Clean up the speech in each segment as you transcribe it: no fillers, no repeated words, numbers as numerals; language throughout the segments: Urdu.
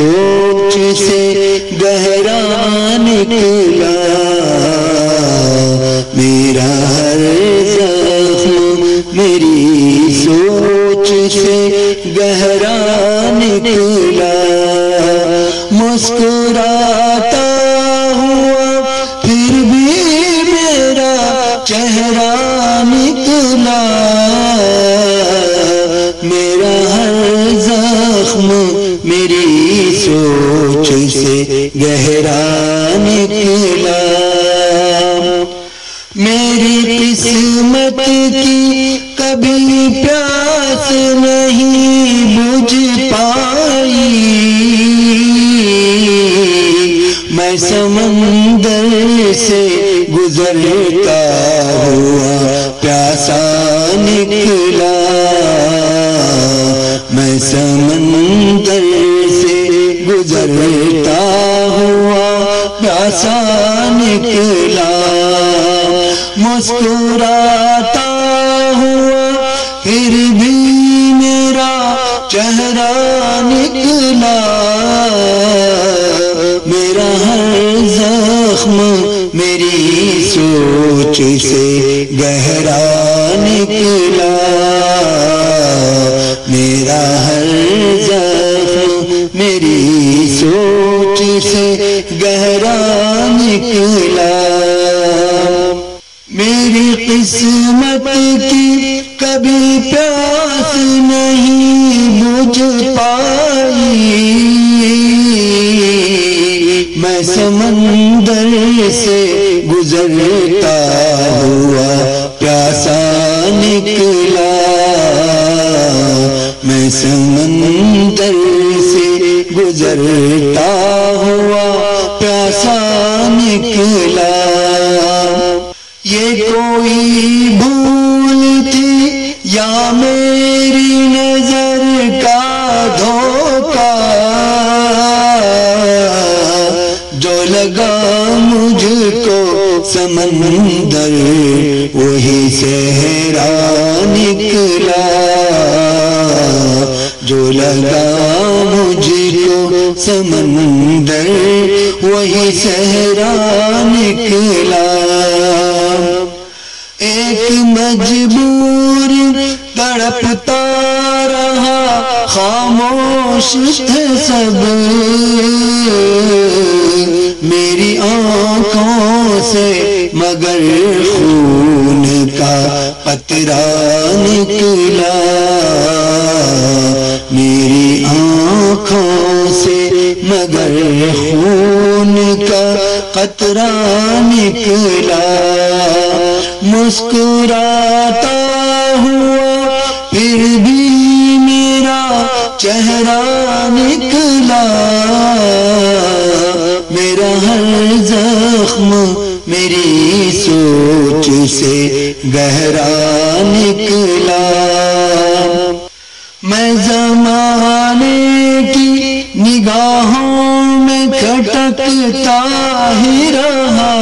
سوچ سے گہرا نکلا، میرا ہر زخم میری سوچ سے گہرا نکلا، مسکراتا ہوا پھر بھی میرا چہرہ نکلا، میرا ہر زخم میری سوچ سے گہرا نکلا، میری قسمت کی کبھی پیاس نہیں بجھ پائی، میں سمندر سے گزرتا ہوا پیاسا نکلا، میں سمندر سے گزرتا ہوا پیاسا نکلا، مسکراتا ہوا پھر بھی میرا چہرہ نکلا، میرا ہر زخم میری سوچ سے گہرا نکلا، میرا ہر زخم میری سوچ سے گہرا نکلا، میری قسمت کی کبھی پیاس نہیں بجھ پائی، میں سمندر سے گزرتا ہوا پیاسا نکلا، میں سمندر سے گزرتا ہوا پیاسا نکلا، یہ کوئی بھول تھی یا میری نظر کا دھوکہ، جو لگا مجھ کو سمندر وہی صحرا نکلا، جو لگا مجھ کو سمندر وہی صحرا نکلا، ایک مجبور تڑپتا رہا خاموش تھے سب، میری آنکھوں سے مگر خون کا قطرہ نکلا، میری آنکھوں سے مگر خون کا قطرہ نکلا، مسکراتا ہوا پھر بھی میرا چہرہ نکلا، میرا ہر زخم میری سوچ سے گہرا نکلا، میں زمانے کی نگاہوں میں کھٹکتا ہی رہا،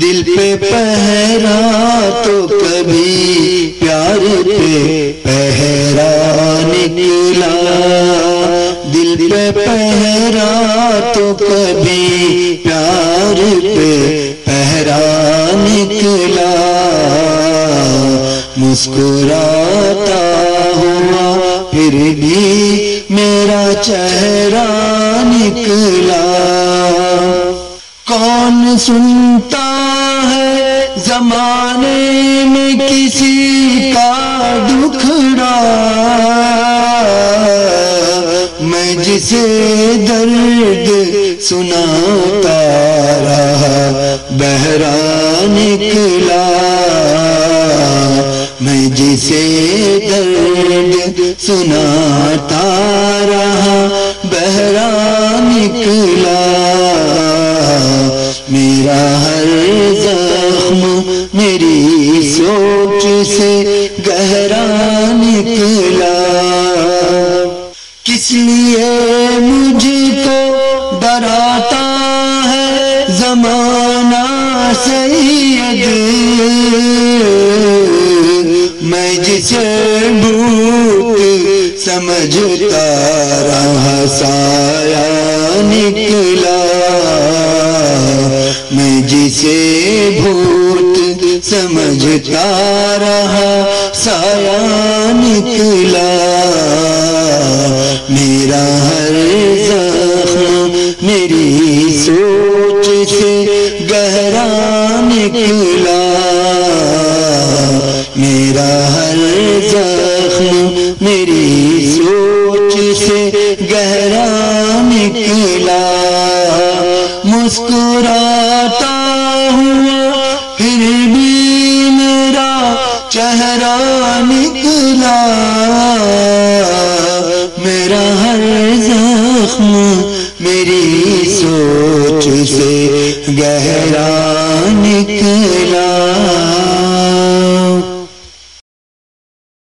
دل پہ پہرا تو کبھی پیار پہ پہرا نکلا، دل پہ پہرا تو کبھی پیار پہ پہرا نکلا، مسکراتا ہوا پھر بھی میرا چہرہ نکلا، کون سنتا ہے زمانے میں کسی کا دکھڑا، میں جسے درد سناتا رہا بہرا نکلا، میں جسے درد سناتا رہا بہرا نکلا، میرا ہر زخم میری سوچ سے گہرا نکلا، کس لیے مجھ کو ڈراتا ہے زمانہ سید، میں جسے بھوک سمجھتا رہا سایہ نکلا، میں جسے بھوت سمجھتا رہا سایہ نکلا، میرا ہر زخم میری سوچ سے گہرا نکلا، میرا ہر زخم میری سوچ سے گہرا نکلا، مسکراتا ہوا پھر بھی میرا چہرہ نکلا، میرا ہر زخم میری سوچ سے گہرا نکلا۔